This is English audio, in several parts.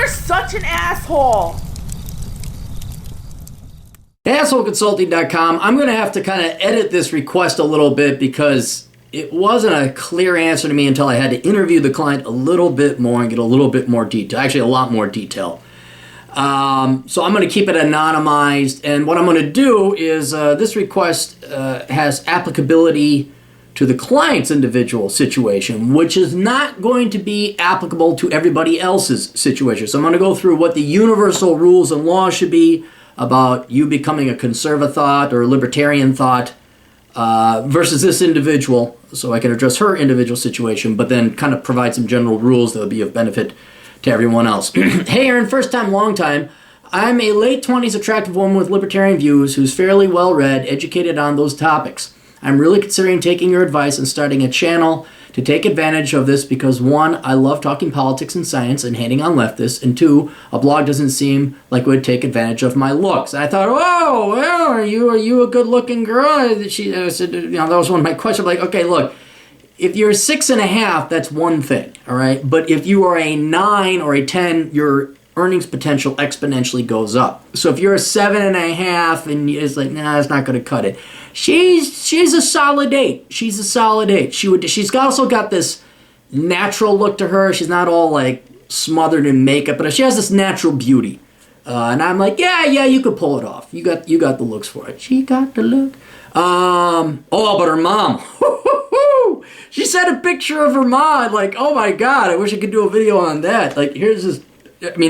such an asshole. AssholeConsulting.com. I'm going to have to kind of edit this request a little bit because it wasn't a clear answer to me until I had to interview the client a little bit more and get a little bit more detail. Actually, a lot more detail. So I'm going to keep it anonymized. And what I'm going to do is this request has applicability to the client's individual situation, which is not going to be applicable to everybody else's situation. So I'm going to go through what the universal rules and laws should be about you becoming a Conservathot or a libertarianthot versus this individual, so I can address her individual situation, but then kind of provide some general rules that will be of benefit to everyone else. Hey Aaron, first time, long time. I'm a late 20s attractive woman with libertarian views who's fairly well read, educated on those topics. I'm really considering taking your advice and starting a channel to take advantage of this because 1, I love talking politics and science and hating on leftists, and 2, a blog doesn't seem like it would take advantage of my looks. And I thought, oh, well, are you a good-looking girl? She said, that was one of my questions. Like, okay, look, if you're 6.5, that's one thing, all right? But if you are a 9 or a 10, your earnings potential exponentially goes up. So if you're a 7.5 and it's like, nah, it's not going to cut it. She's a solid 8. She's a solid 8. She's also got this natural look to her. She's not all like smothered in makeup, but she has this natural beauty. And I'm like, yeah, you could pull it off. You got the looks for it. She got the look. But her mom. She sent a picture of her mom. Like, oh my God, I wish I could do a video on that. Like, here's this,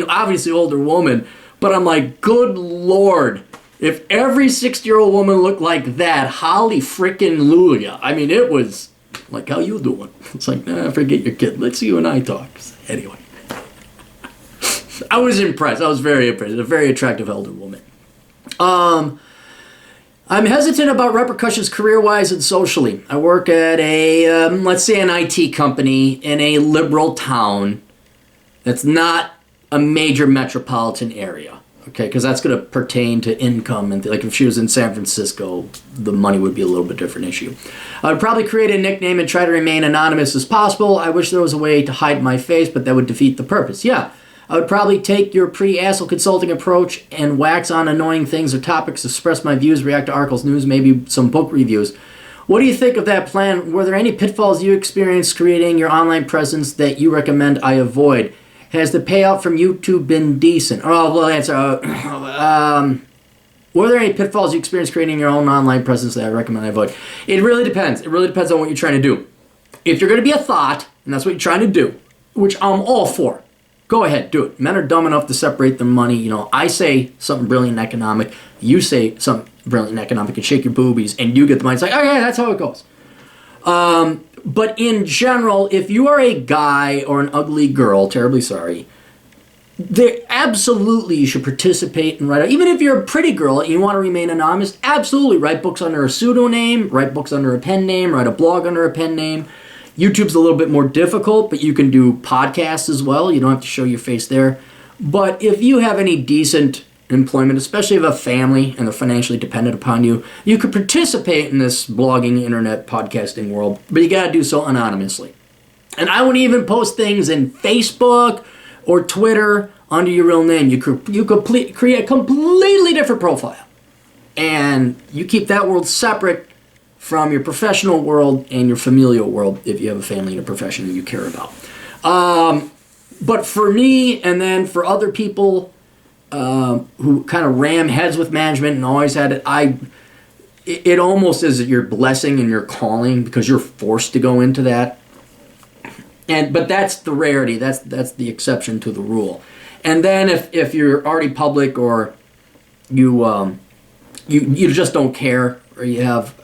obviously older woman, but I'm like, good Lord. If every 60-year-old woman looked like that, holly frickin' Lulia. It was like, how you doing? It's like, nah, forget your kid. Let's you and I talk. Anyway. I was impressed. I was very impressed. A very attractive elder woman. I'm hesitant about repercussions career-wise and socially. I work at a, let's say an IT company in a liberal town that's not a major metropolitan area. Okay, because that's going to pertain to income. And like if she was in San Francisco, the money would be a little bit different issue. I would probably create a nickname and try to remain anonymous as possible. I wish there was a way to hide my face, but that would defeat the purpose. Yeah, I would probably take your pre-asshole consulting approach and wax on annoying things or topics, express my views, react to articles, news, maybe some book reviews. What do you think of that plan? Were there any pitfalls you experienced creating your online presence that you recommend I avoid? Has the payout from YouTube been decent? Oh, well, answer. Were there any pitfalls you experienced creating your own online presence that I recommend I avoid? It really depends. It really depends on what you're trying to do. If you're going to be a thought, and that's what you're trying to do, which I'm all for, go ahead, do it. Men are dumb enough to separate their money. I say something brilliant and economic. You say something brilliant and economic and shake your boobies, and you get the money. It's like, okay, that's how it goes. But in general, if you are a guy or an ugly girl, terribly sorry, absolutely you should participate and write. Even if you're a pretty girl and you want to remain anonymous, absolutely write books under a pseudonym, write books under a pen name, write a blog under a pen name. YouTube's a little bit more difficult, but you can do podcasts as well. You don't have to show your face there. But if you have any decent employment, especially if you have a family and they're financially dependent upon you, you could participate in this blogging, internet, podcasting world, but you got to do so anonymously. And I wouldn't even post things in Facebook or Twitter under your real name. You could create a completely different profile, and you keep that world separate from your professional world and your familial world if you have a family and a profession that you care about. But for me, and then for other people who kind of ram heads with management and always had it, it almost is your blessing and your calling because you're forced to go into that. But that's the rarity. That's the exception to the rule. And then if you're already public or you just don't care, or you have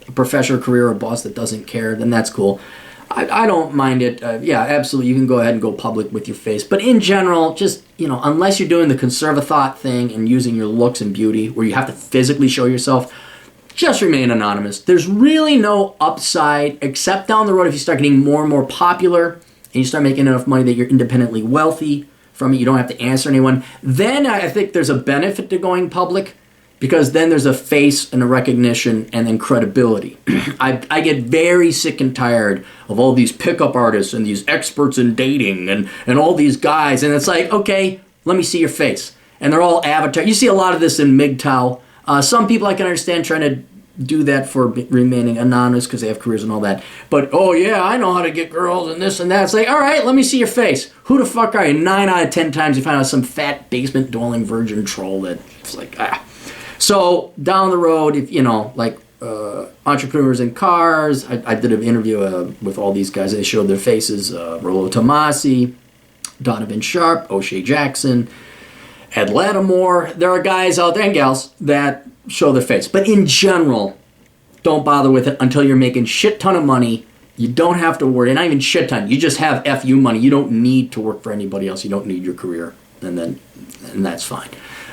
a professor career or a boss that doesn't care, then that's cool. I don't mind it. Yeah, absolutely. You can go ahead and go public with your face. But in general, just, unless you're doing the Conservathot thing and using your looks and beauty where you have to physically show yourself, just remain anonymous. There's really no upside except down the road if you start getting more and more popular and you start making enough money that you're independently wealthy from it. You don't have to answer anyone. Then I think there's a benefit to going public. because then there's a face and a recognition and then credibility. I get very sick and tired of all these pickup artists and these experts in dating and all these guys. And it's like, okay, let me see your face. And they're all avatar. You see a lot of this in MGTOW. Some people I can understand trying to do that for remaining anonymous because they have careers and all that. But, oh yeah, I know how to get girls and this and that. It's like, all right, let me see your face. Who the fuck are you? 9 out of 10 times you find out some fat basement dwelling virgin troll that it's like, ah. So down the road, if like entrepreneurs in cars, I did an interview with all these guys. They showed their faces: Rollo Tomasi, Donovan Sharp, O'Shea Jackson, Ed Lattimore. There are guys out there and gals that show their face, but in general, don't bother with it until you're making shit ton of money. You don't have to worry, not even shit ton. You just have FU money. You don't need to work for anybody else. You don't need your career, and that's fine.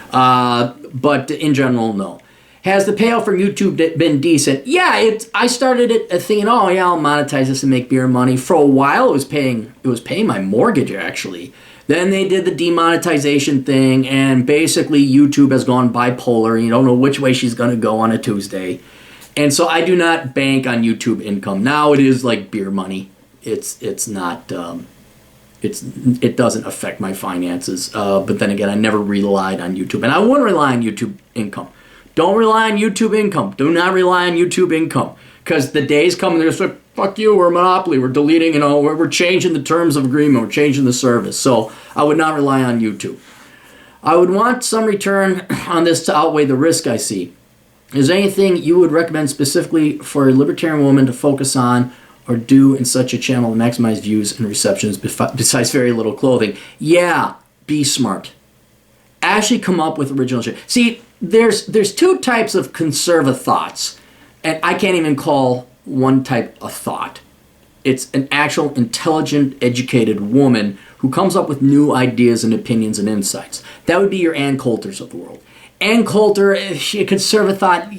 But in general, no. Has the payoff from YouTube been decent? Yeah, I started it thinking, oh yeah, I'll monetize this and make beer money. For a while, it was paying my mortgage actually. Then they did the demonetization thing, and basically YouTube has gone bipolar. You don't know which way she's going to go on a Tuesday, and so I do not bank on YouTube income. Now it is like beer money. It's not. It doesn't affect my finances, but then again, I never relied on YouTube, and I wouldn't rely on YouTube income. Don't rely on YouTube income. Do not rely on YouTube income, because the days come and they're just like, fuck you, we're a monopoly, we're deleting, we're changing the terms of agreement, we're changing the service. So I would not rely on YouTube. I would want some return on this to outweigh the risk I see. Is there anything you would recommend specifically for a libertarian woman to focus on or do in such a channel to maximize views and receptions besides very little clothing? Yeah, be smart. Actually come up with original shit. See, there's two types of conservathots, and I can't even call one type of thought. It's an actual intelligent, educated woman who comes up with new ideas and opinions and insights. That would be your Ann Coulters of the world. Ann Coulter, is she a conservathot?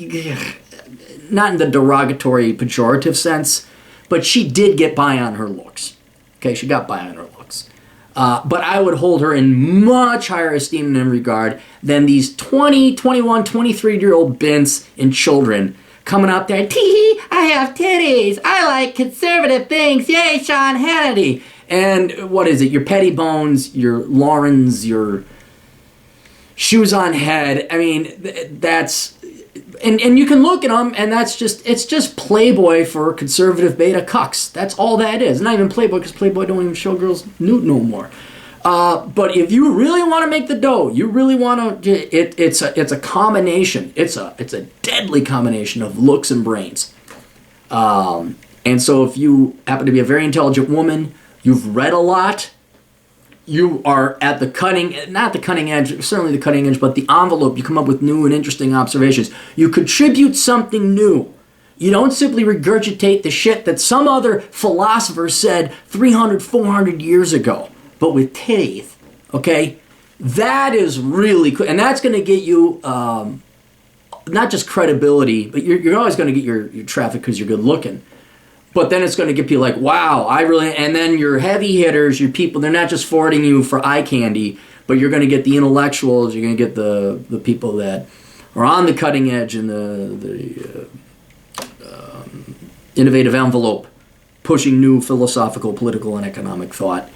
Not in the derogatory, pejorative sense, but she did get by on her looks. Okay, she got by on her looks. But I would hold her in much higher esteem and regard than these 20, 21, 23-year-old bints and children coming out there, tee-hee, I have titties, I like conservative things, yay, Sean Hannity. And what is it, your Pettibones, your Laurens, your shoes on head. I mean, that's, and you can look at them, and it's just Playboy for conservative beta cucks. That's all that is. Not even Playboy, because Playboy don't even show girls nude no more. But if you really want to make the dough, you really want to, it's a combination. It's a deadly combination of looks and brains. And so if you happen to be a very intelligent woman, you've read a lot, you are at not the cutting edge, certainly the cutting edge, but the envelope, you come up with new and interesting observations. You contribute something new. You don't simply regurgitate the shit that some other philosopher said 300, 400 years ago, but with titties, okay? That is really cool, and that's going to get you not just credibility, but you're always going to get your traffic because you're good looking. But then it's going to get people like, wow, and then your heavy hitters, your people, they're not just forwarding you for eye candy, but you're going to get the intellectuals, you're going to get the people that are on the cutting edge and the innovative envelope, pushing new philosophical, political, and economic thought.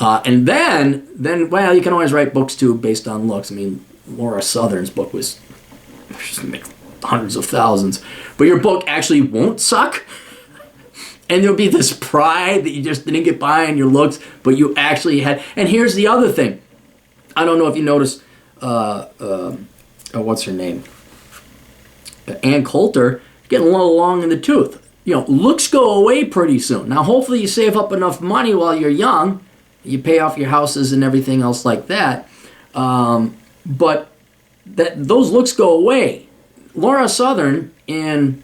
And then, well, you can always write books too based on looks. I mean, Laura Southern's book was hundreds of thousands, but your book actually won't suck. And there'll be this pride that you just didn't get by on your looks, but you actually had. And here's the other thing. I don't know if you noticed, what's her name? Ann Coulter, getting a little long in the tooth. Looks go away pretty soon. Now, hopefully you save up enough money while you're young. You pay off your houses and everything else like that. But those looks go away. Laura Southern in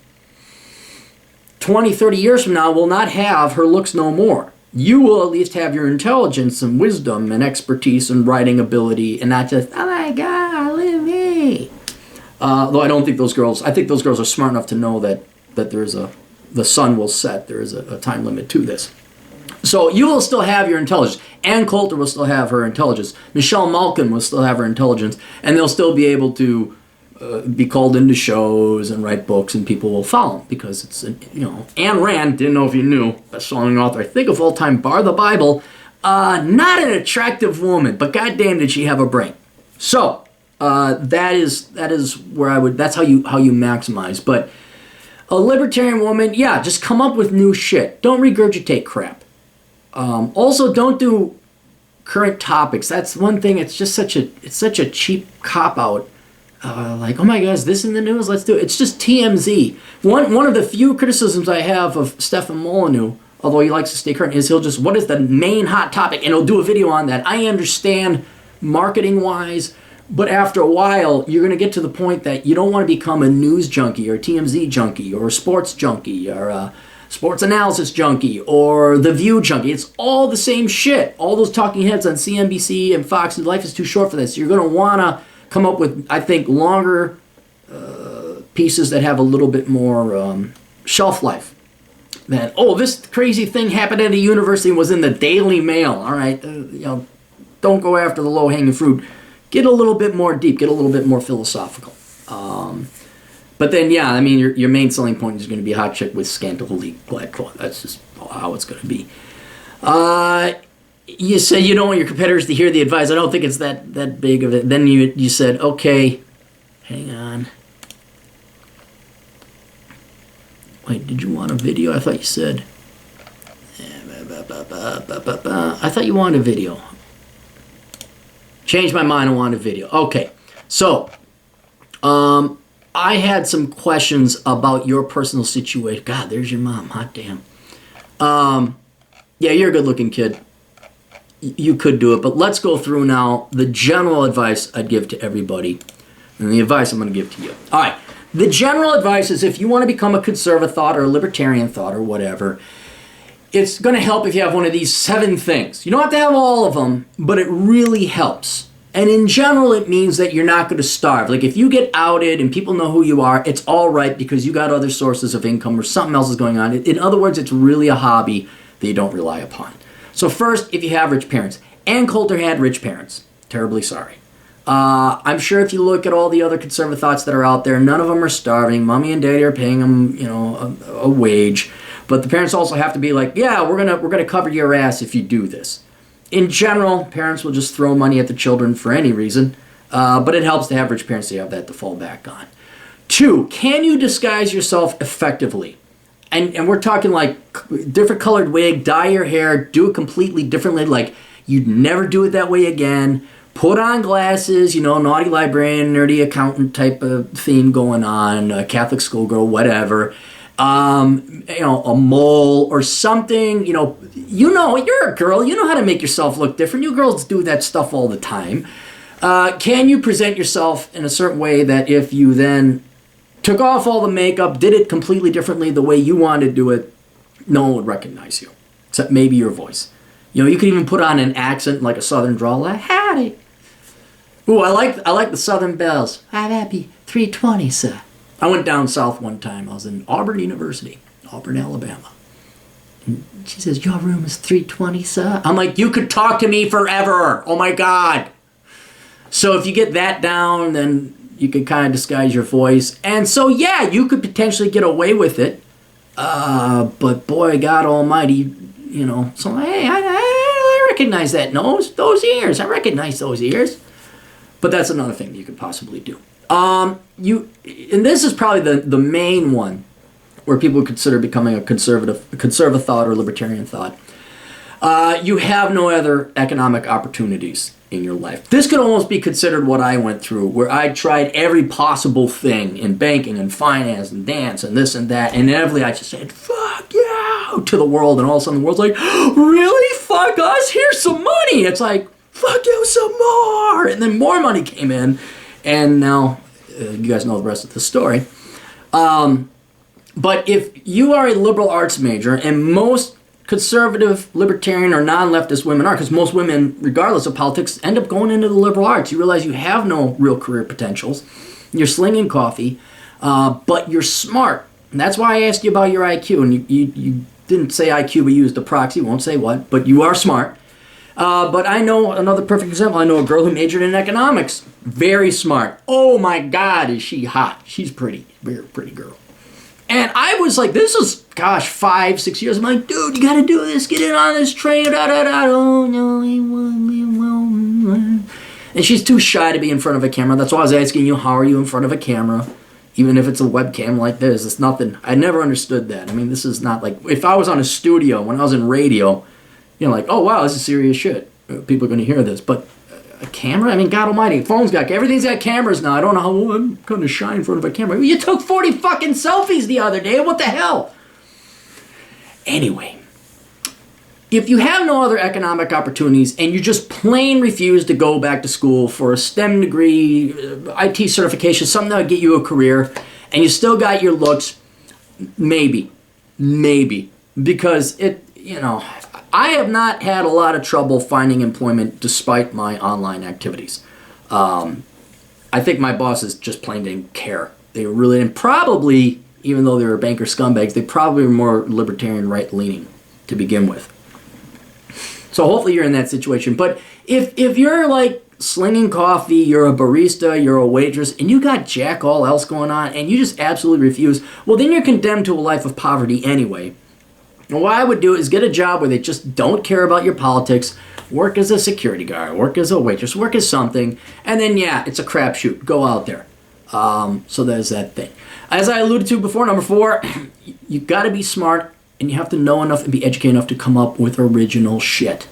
20, 30 years from now will not have her looks no more. You will at least have your intelligence and wisdom and expertise and writing ability, and not just, oh my God, look at me. Though I don't think those girls, I think those girls are smart enough to know that the sun will set. There is a time limit to this. So you will still have your intelligence. Ann Coulter will still have her intelligence. Michelle Malkin will still have her intelligence, and they'll still be able to be called into shows and write books, and people will follow him because it's, Ayn Rand, didn't know if you knew, best-selling author, I think of all time, bar the Bible, not an attractive woman, but goddamn did she have a brain. So, that is where that's how you maximize. But a libertarian woman, yeah, just come up with new shit. Don't regurgitate crap. Also, don't do current topics. That's one thing. It's just such a cheap cop-out. Like, oh my God, is this in the news? Let's do it. It's just TMZ. One of the few criticisms I have of Stefan Molyneux, although he likes to stay current, is he'll just, what is the main hot topic? And he'll do a video on that. I understand marketing-wise, but after a while, you're going to get to the point that you don't want to become a news junkie or a TMZ junkie or a sports junkie or a sports analysis junkie or the View junkie. It's all the same shit. All those talking heads on CNBC and Fox, and life is too short for this. You're going to want to come up with, I think, longer pieces that have a little bit more shelf life. Than, oh, this crazy thing happened at a university and was in the Daily Mail. All right, don't go after the low-hanging fruit. Get a little bit more deep. Get a little bit more philosophical. But then, yeah, I mean, your main selling point is going to be hot chick with scantily clad cloth. That's just how it's going to be. You say you don't want your competitors to hear the advice. I don't think it's that big of it. Then you said, okay, hang on. Wait, did you want a video? I thought you said. I thought you wanted a video. Changed my mind. I wanted a video. Okay, so I had some questions about your personal situation. God, there's your mom. Hot damn. Yeah, you're a good-looking kid. You could do it, but let's go through now the general advice I'd give to everybody and the advice I'm going to give to you. All right, the general advice is if you want to become a conservathot or a libertarian thought or whatever, it's going to help if you have one of these 7 things. You don't have to have all of them, but it really helps. And in general, it means that you're not going to starve. Like if you get outed and people know who you are, it's all right because you got other sources of income or something else is going on. In other words, it's really a hobby that you don't rely upon. So first, if you have rich parents, Ann Coulter had rich parents. Terribly sorry. I'm sure if you look at all the other conservathots that are out there, none of them are starving. Mommy and daddy are paying them, a wage. But the parents also have to be like, yeah, we're gonna cover your ass if you do this. In general, parents will just throw money at the children for any reason, but it helps to have rich parents so you have that to fall back on. 2, can you disguise yourself effectively? And we're talking like different colored wig, dye your hair, do it completely differently, like you'd never do it that way again. Put on glasses, naughty librarian, nerdy accountant type of theme going on, Catholic schoolgirl, whatever. A mole or something, you're a girl, you know how to make yourself look different. You girls do that stuff all the time. Can you present yourself in a certain way that if you then took off all the makeup, did it completely differently the way you wanted to do it, no one would recognize you, except maybe your voice. You could even put on an accent like a southern drawl, like, howdy. Ooh, I like the southern bells. I'm happy, 320, sir. I went down south one time. I was in Auburn University, Auburn, Alabama. And she says, your room is 320, sir? I'm like, you could talk to me forever. Oh, my God. So if you get that down, then you could kind of disguise your voice. And so, yeah, you could potentially get away with it. But, boy, God almighty, So, hey, I recognize that nose, those ears. I recognize those ears. But that's another thing you could possibly do. And this is probably the main one where people consider becoming a conservative thought or libertarian thought. You have no other economic opportunities in your life. This could almost be considered what I went through, where I tried every possible thing in banking and finance and dance and this and that, and inevitably I just said, fuck yeah, to the world, and all of a sudden the world's like, really? Fuck us? Here's some money. It's like, fuck you some more. And then more money came in, and now you guys know the rest of the story. But if you are a liberal arts major, and most conservative, libertarian, or non-leftist women are, because most women, regardless of politics, end up going into the liberal arts. You realize you have no real career potentials. You're slinging coffee, but you're smart. And that's why I asked you about your IQ. And you didn't say IQ, but you used a proxy. Won't say what, but you are smart. But I know another perfect example. I know a girl who majored in economics, Very smart. Oh my God, is she hot? She's pretty. Very pretty girl. And I was like, this is, gosh, 5, 6 years. I'm like, dude, you gotta do this. Get in on this train. Da, da, da. Oh, no, and she's too shy to be in front of a camera. That's why I was asking you, how are you in front of a camera? Even if it's a webcam like this, it's nothing. I never understood that. I mean, this is not like, if I was on a studio, when I was in radio, like, oh, wow, this is serious shit. People are going to hear this. But a camera? I mean, God almighty, everything's got cameras now. I don't know how I'm going to shine in front of a camera. You took 40 fucking selfies the other day. What the hell? Anyway, if you have no other economic opportunities and you just plain refuse to go back to school for a STEM degree, IT certification, something that would get you a career, and you still got your looks, maybe. Because I have not had a lot of trouble finding employment despite my online activities. I think my bosses just plain didn't care. They really, and probably, even though they were banker scumbags, they probably were more libertarian right-leaning to begin with. So hopefully you're in that situation. But if you're like slinging coffee, you're a barista, you're a waitress, and you got jack all else going on, and you just absolutely refuse, well, then you're condemned to a life of poverty anyway. And what I would do is get a job where they just don't care about your politics, work as a security guard, work as a waitress, work as something, and then, yeah, it's a crapshoot. Go out there. So there's that thing. As I alluded to before, number 4, you got to be smart, and you have to know enough and be educated enough to come up with original shit.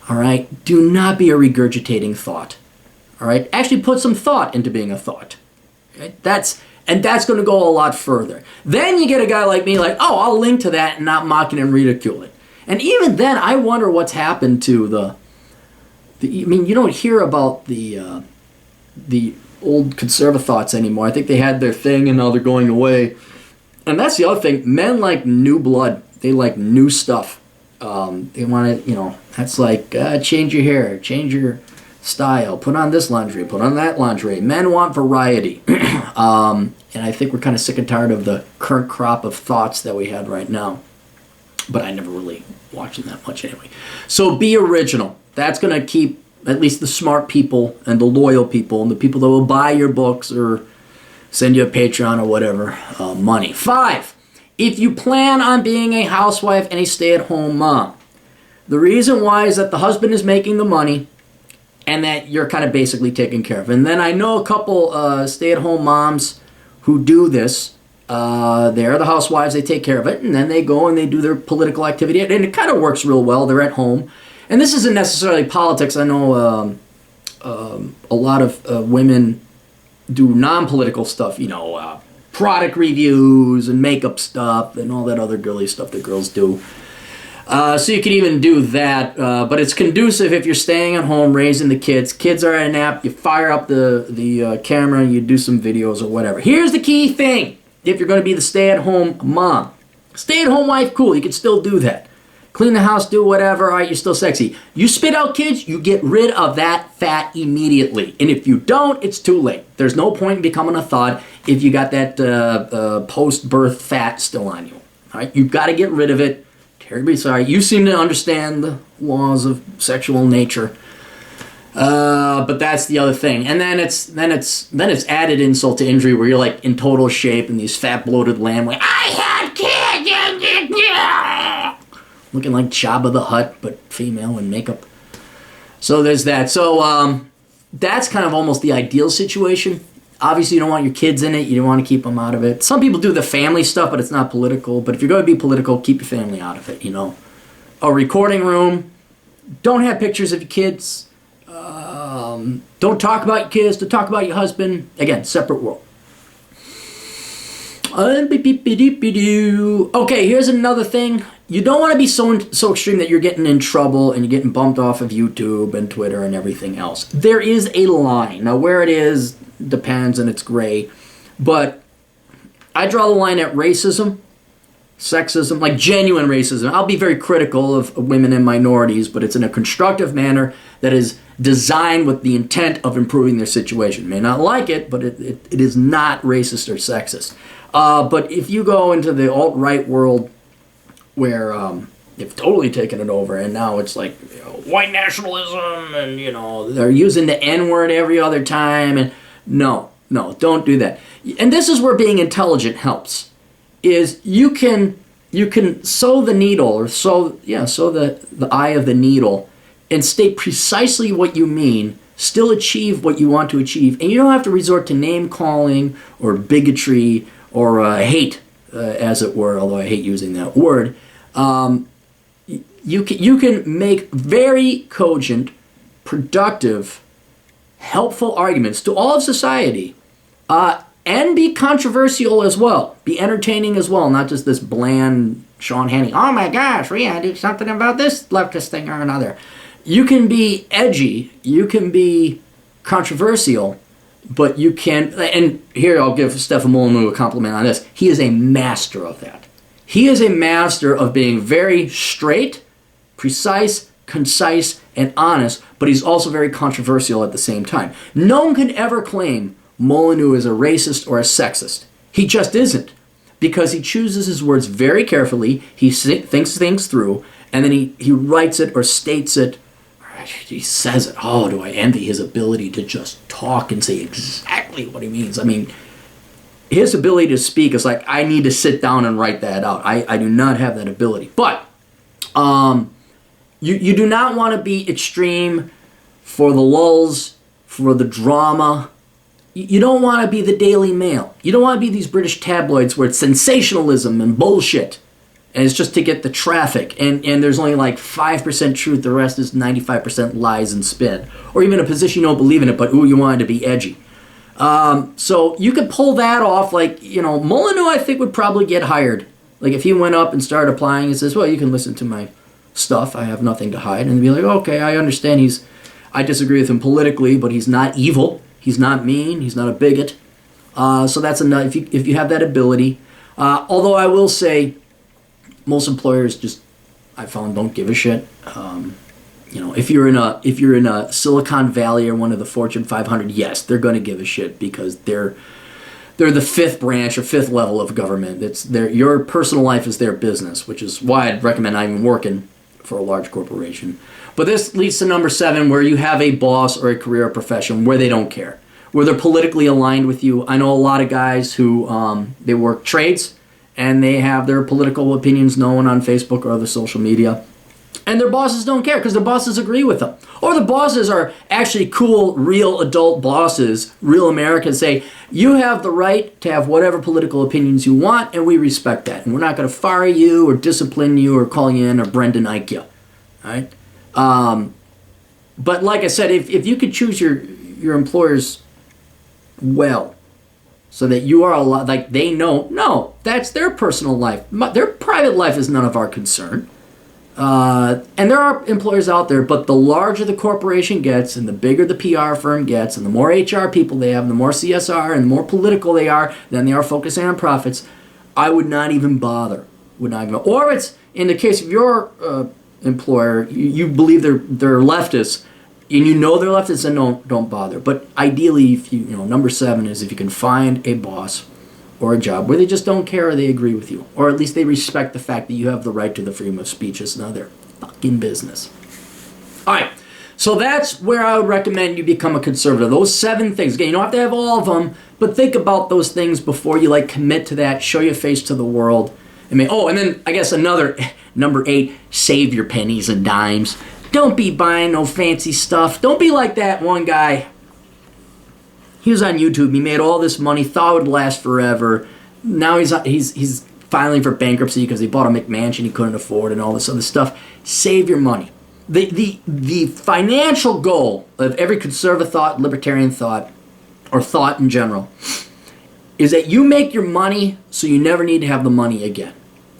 All right? Do not be a regurgitating thought. All right? Actually put some thought into being a thought. Okay? That's going to go a lot further. Then you get a guy like me like, oh, I'll link to that and not mock it and ridicule it. And even then, I wonder what's happened to I mean, you don't hear about the old Conservathots anymore. I think they had their thing and now they're going away. And that's the other thing. Men like new blood. They like new stuff. They want to, that's like, change your hair, change your style, put on this lingerie, put on that lingerie. Men want variety. And I think we're kind of sick and tired of the current crop of thoughts that we had right now. But I never really watched them that much anyway. So be original. That's going to keep at least the smart people and the loyal people and the people that will buy your books or send you a Patreon or whatever money. 5, if you plan on being a housewife and a stay-at-home mom, the reason why is that the husband is making the money and that you're kind of basically taken care of. And then I know a couple stay-at-home moms who do this. They're the housewives, they take care of it, and then they go and they do their political activity. And it kind of works real well. They're at home. And this isn't necessarily politics. I know a lot of women do non-political stuff, product reviews and makeup stuff and all that other girly stuff that girls do. So you can even do that, but it's conducive if you're staying at home raising the kids. Kids are at a nap, you fire up the camera and you do some videos or whatever. Here's the key thing if you're going to be the stay-at-home mom. Stay-at-home wife, cool, you can still do that. Clean the house, do whatever, all right, you're still sexy. You spit out kids, you get rid of that fat immediately. And if you don't, it's too late. There's no point in becoming a thought if you got that post-birth fat still on you. All right, you've got to get rid of it. Terribly sorry. You seem to understand the laws of sexual nature. But that's the other thing. And then it's added insult to injury where you're like in total shape and these fat bloated lamb like, I had kids! Looking like Jabba the Hutt, but female and makeup. So there's that. So that's kind of almost the ideal situation. Obviously, you don't want your kids in it. You don't want to keep them out of it. Some people do the family stuff, but it's not political. But if you're going to be political, keep your family out of it, A recording room. Don't have pictures of your kids. Don't talk about your kids. Don't talk about your husband. Again, separate world. Okay, here's another thing. You don't want to be so extreme that you're getting in trouble and you're getting bumped off of YouTube and Twitter and everything else. There is a line. Now, where it is depends and it's gray. But I draw the line at racism, sexism, like genuine racism. I'll be very critical of women and minorities, but it's in a constructive manner that is designed with the intent of improving their situation. You may not like it, but it is not racist or sexist. But if you go into the alt-right world where they've totally taken it over and now it's like white nationalism, and they're using the N-word every other time, and no, don't do that. And this is where being intelligent helps. Is you can sow the needle, or sow the eye of the needle, and state precisely what you mean, still achieve what you want to achieve, and you don't have to resort to name calling or bigotry or hate, as it were. Although I hate using that word. You can make very cogent, productive, helpful arguments to all of society, and be controversial as well, be entertaining as well, not just this bland Sean Hannity. Oh my gosh, we gotta do something about this leftist thing or another. You can be edgy, you can be controversial, but you can. And here I'll give Stefan Molyneux a compliment on this. He is a master of that. He is a master of being very straight, precise, concise, and honest, but he's also very controversial at the same time. No one can ever claim Molyneux is a racist or a sexist. He just isn't, because he chooses his words very carefully, he thinks things through, and then he writes it or states it, or he says it. Oh, do I envy his ability to just talk and say exactly what he means. I mean, his ability to speak is like, I need to sit down and write that out. I do not have that ability. But you do not want to be extreme for the lulz, for the drama. You don't want to be the Daily Mail. You don't want to be these British tabloids where it's sensationalism and bullshit, and it's just to get the traffic, and there's only like 5% truth, the rest is 95% lies and spin. Or even a position you don't believe in it, but ooh, you wanted to be edgy. So you could pull that off, like, Molyneux I think would probably get hired. Like if he went up and started applying and says, well, you can listen to my stuff, I have nothing to hide, and they'd be like, okay, I understand I disagree with him politically, but he's not evil. He's not mean. He's not a bigot. So that's enough if you have that ability. Although I will say, most employers I found, don't give a shit. If you're in a Silicon Valley or one of the Fortune 500, yes, they're going to give a shit, because they're the fifth branch or fifth level of government. Your personal life is their business, which is why I'd recommend not even working for a large corporation. But this leads to number 7, where you have a boss or a career or profession where they don't care, where they're politically aligned with you. I know a lot of guys who they work trades, and they have their political opinions known on Facebook or other social media, and their bosses don't care because their bosses agree with them. Or the bosses are actually cool, real adult bosses, real Americans, say, you have the right to have whatever political opinions you want, and we respect that. And we're not going to fire you or discipline you or call you in or Brendan Ike you. All right? But like I said, if you could choose your employers well, so that you are like they know, no, that's their personal life. Their private life is none of our concern. And there are employers out there, but the larger the corporation gets, and the bigger the PR firm gets, and the more HR people they have, and the more CSR, and the more political they are, then they are focusing on profits. I would not even bother. Or it's in the case of your employer, you believe they're leftists, and you know they're leftists, and don't bother. But ideally, if number 7 is if you can find a boss or a job where they just don't care or they agree with you, or at least they respect the fact that you have the right to the freedom of speech. It's none of their fucking business. All right, so that's where I would recommend you become a conservative. Those 7 things. Again, you don't have to have all of them, but think about those things before you commit to that. Show your face to the world. And then I guess another number 8: save your pennies and dimes. Don't be buying no fancy stuff. Don't be like that one guy. He was on YouTube. He made all this money, thought it would last forever. Now he's filing for bankruptcy because he bought a McMansion he couldn't afford and all this other stuff. Save your money. The financial goal of every conservathot, libertarian thought, or thought in general, is that you make your money so you never need to have the money again.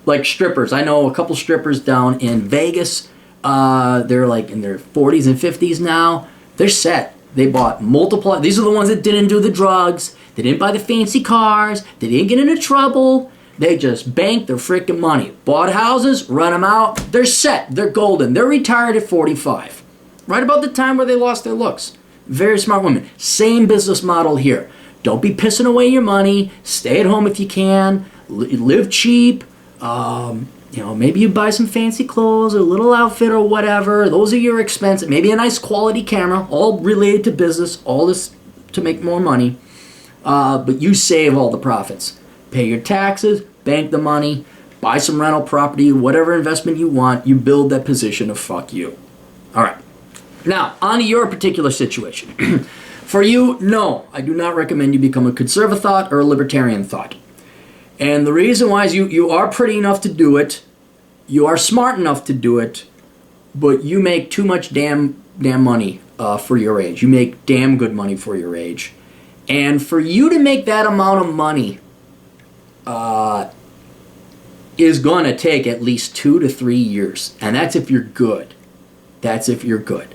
Like strippers. I know a couple strippers down in Vegas. They're like in their 40s and 50s now. They're set. They bought multiple. These are the ones that didn't do the drugs. They didn't buy the fancy cars. They didn't get into trouble. They just banked their freaking money. Bought houses, run them out. They're set. They're golden. They're retired at 45. Right about the time where they lost their looks. Very smart women. Same business model here. Don't be pissing away your money. Stay at home if you can. Live cheap. maybe you buy some fancy clothes or a little outfit or whatever. Those are your expenses. Maybe a nice quality camera, all related to business, all this to make more money. But you save all the profits. Pay your taxes, bank the money, buy some rental property, whatever investment you want. You build that position of fuck you. All right. Now, on to your particular situation. For you, no, I do not recommend you become a conservathot or a libertarian thought. And the reason why is you are pretty enough to do it. You are smart enough to do it. But you make too much damn money for your age. You make damn good money for your age. And for you to make that amount of money is going to take at least 2 to 3 years. And that's if you're good. That's if you're good.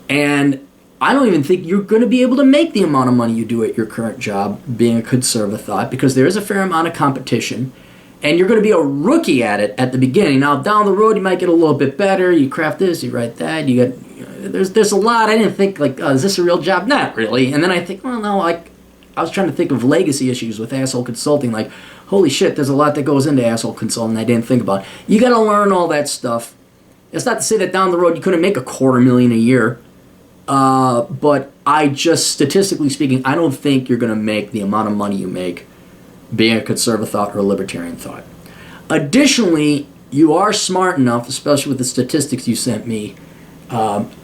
And I don't even think you're going to be able to make the amount of money you do at your current job being a conservathot, because there is a fair amount of competition, and you're going to be a rookie at it at the beginning. Now, down the road, you might get a little bit better. You craft this, you write that. There's a lot. I didn't think, is this a real job? Not really. And then I think, well, no, I was trying to think of legacy issues with asshole consulting. Like, holy shit, there's a lot that goes into asshole consulting I didn't think about. You got to learn all that stuff. It's not to say that down the road you couldn't make $250,000 a year. But I just, statistically speaking, I don't think you're going to make the amount of money you make being a conservathot or a libertarian thought. Additionally, you are smart enough, especially with the statistics you sent me,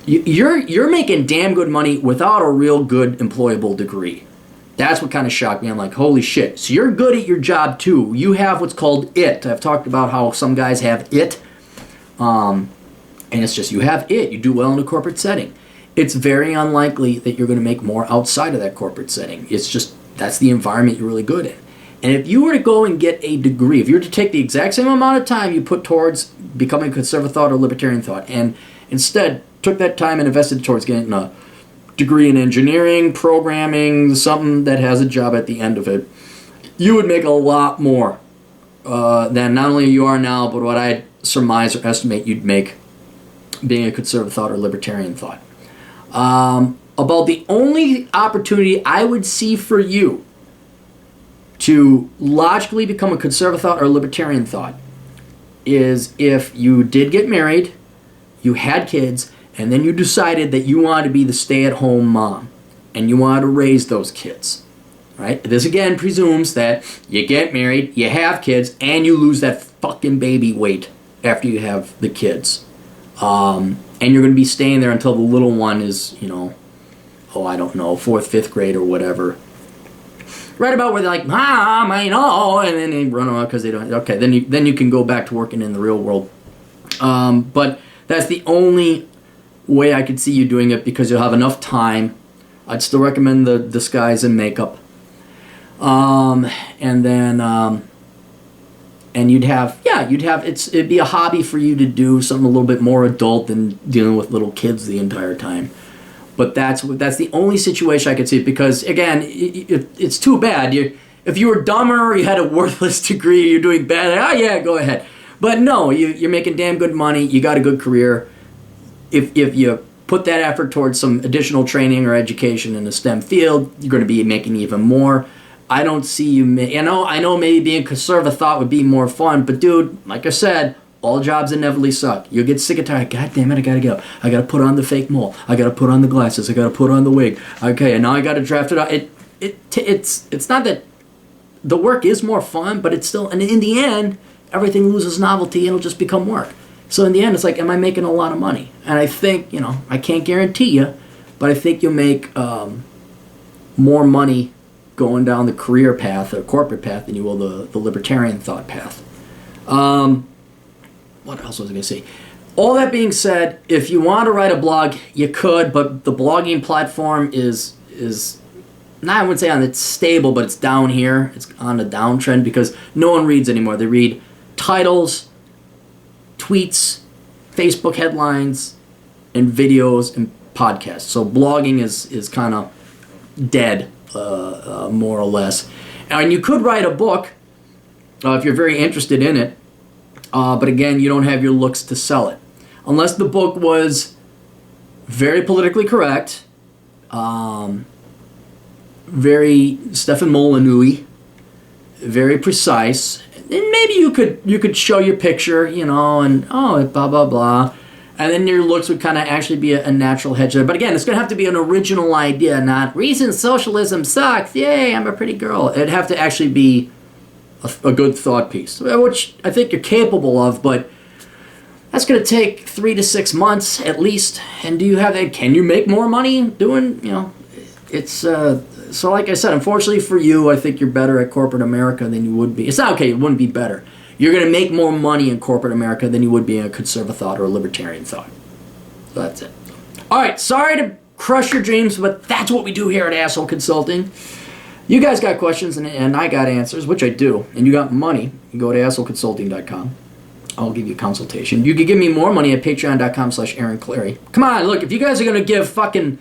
you're making damn good money without a real good employable degree. That's what kind of shocked me. I'm like, holy shit. So you're good at your job too. You have what's called IT. I've talked about how some guys have IT. And it's just you have IT. You do well in a corporate setting. It's very unlikely that you're going to make more outside of that corporate setting. It's just, that's the environment you're really good at. And if you were to go and get a degree, if you were to take the exact same amount of time you put towards becoming a conservathot or libertarian thought, and instead took that time and invested towards getting a degree in engineering, programming, something that has a job at the end of it, you would make a lot more than not only you are now, but what I surmise or estimate you'd make being a conservathot or libertarian thought. About the only opportunity I would see for you to logically become a conservathot or libertarian thought is if you did get married, you had kids, and then you decided that you wanted to be the stay-at-home mom and you wanted to raise those kids. Right? This again presumes that you get married, you have kids, and you lose that fucking baby weight after you have the kids. And you're going to be staying there until the little one is, I don't know, 4th, 5th grade or whatever. Right about where they're like, Mom, I know, and then they run out because they don't. Okay, then you can go back to working in the real world. But that's the only way I could see you doing it, because you'll have enough time. I'd still recommend the disguise and makeup. And then, and it'd be a hobby for you to do something a little bit more adult than dealing with little kids the entire time. But that's the only situation I could see, because again, it's too bad. If you were dumber or you had a worthless degree, you're doing bad. Yeah, go ahead. But no, you're making damn good money. You got a good career. If you put that effort towards some additional training or education in a STEM field, you're going to be making even more. I don't see you. I know maybe being conservathot would be more fun, but dude, like I said, all jobs inevitably suck. You'll get sick and tired. God damn it, I gotta get up. I gotta put on the fake mole. I gotta put on the glasses. I gotta put on the wig. Okay, and now I gotta draft it out. It's not that the work is more fun, but it's still, and in the end, everything loses novelty and it'll just become work. So in the end, it's like, am I making a lot of money? And I think, I can't guarantee you, but I think you'll make more money going down the career path or corporate path than you will the libertarian thought path. What else was I going to say? All that being said, if you want to write a blog, you could, but the blogging platform is not, I wouldn't say on it's stable, but it's down here. It's on a downtrend because no one reads anymore. They read titles, tweets, Facebook headlines, and videos and podcasts. So blogging is kind of dead, more or less. And you could write a book if you're very interested in it. But again, you don't have your looks to sell it. Unless the book was very politically correct, very Stefan Molyneux, very precise, maybe you could show your picture, and blah blah blah, and then your looks would kind of actually be a natural hedge there. But again, it's gonna have to be an original idea, not reason socialism sucks. Yay, I'm a pretty girl. It'd have to actually be a good thought piece, which I think you're capable of, but that's going to take 3 to 6 months at least. And do you have that? Can you make more money doing, it's, so like I said, unfortunately for you, I think you're better at corporate America than you would be. It's not okay, it wouldn't be better. You're going to make more money in corporate America than you would be in a Conservathot or a libertarian thought. So that's it. All right, sorry to crush your dreams, but that's what we do here at Asshole Consulting. You guys got questions, and I got answers, which I do, and you got money, you go to assholeconsulting.com. I'll give you a consultation. You can give me more money at patreon.com/Aaron Clary. Come on, look, if you guys are going to give fucking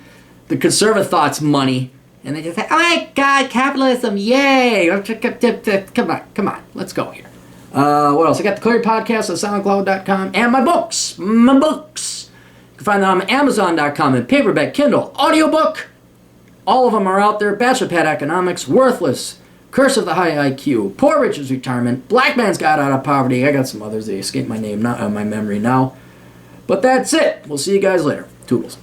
the Conservathots money, and they just say, oh my God, capitalism, yay! Come on, let's go here. What else? I got the Clary Podcast on SoundCloud.com, and my books. You can find them on Amazon.com in paperback, Kindle, audiobook. All of them are out there. Bachelor Pad Economics, Worthless, Curse of the High IQ, Poor Richard's Retirement, Black Man's Got Out of Poverty. I got some others. They escape my name, not on my memory now. But that's it. We'll see you guys later. Toodles.